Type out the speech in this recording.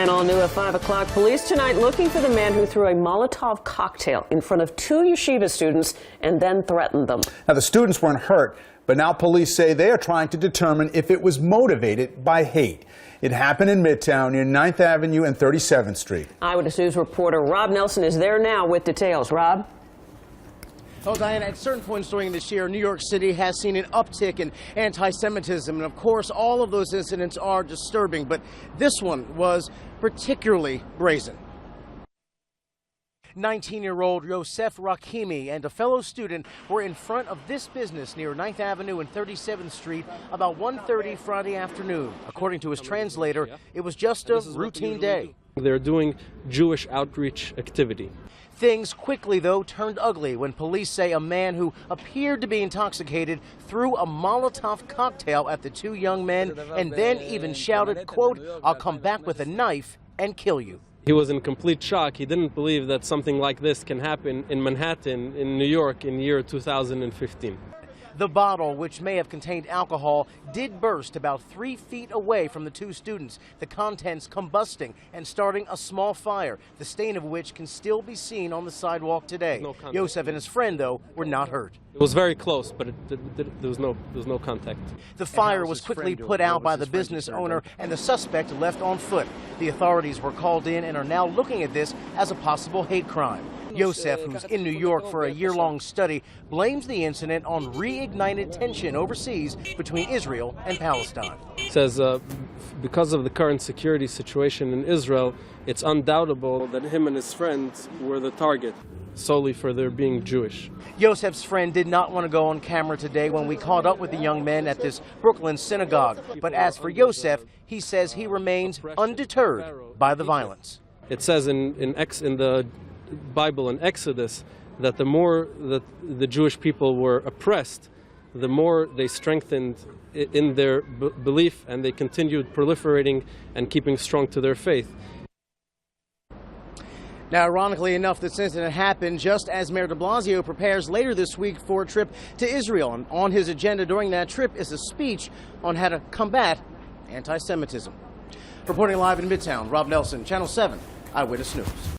And all new at 5 o'clock, police tonight looking for the man who threw a Molotov cocktail in front of 2 Yeshiva students and then threatened them. Now, the students weren't hurt, but now police say they are trying to determine if it was motivated by hate. It happened in Midtown near 9th Avenue and 37th Street. Eyewitness News reporter Rob Nelson is there now with details. Rob? Well, Diana, at certain points during this year, New York City has seen an uptick in anti-Semitism. And of course, all of those incidents are disturbing, but this one was particularly brazen. 19-year-old Yosef Rachimi and a fellow student were in front of this business near 9th Avenue and 37th Street about 1:30 Friday afternoon. According to his translator, it was just a routine day. They're doing Jewish outreach activity. Things quickly, though, turned ugly when police say a man who appeared to be intoxicated threw a Molotov cocktail at the 2 young men and then even shouted, quote, "I'll come back with a knife and kill you." He was in complete shock. He didn't believe that something like this can happen in Manhattan, in New York, in year 2015. The bottle, which may have contained alcohol, did burst about 3 feet away from the 2 students, the contents combusting and starting a small fire, the stain of which can still be seen on the sidewalk today. Yosef and his friend, though, were not hurt. It was very close, but there was no contact. The fire was quickly put out by the business owner, and the suspect left on foot. The authorities were called in and are now looking at this as a possible hate crime. Yosef, who's in New York for a year-long study, blames the incident on reignited tension overseas between Israel and Palestine. He says because of the current security situation in Israel, it's undoubtable that him and his friends were the target, solely for their being Jewish. Yosef's friend did not want to go on camera today when we caught up with the young men at this Brooklyn synagogue. But as for Yosef, he says he remains undeterred by the violence. It says in the Bible in Exodus that the more that the Jewish people were oppressed, the more they strengthened in their belief, and they continued proliferating and keeping strong to their faith. Now, ironically enough, this incident happened just as Mayor de Blasio prepares later this week for a trip to Israel. And on his agenda during that trip is a speech on how to combat anti-Semitism. Reporting live in Midtown, Rob Nelson, Channel 7 Eyewitness News.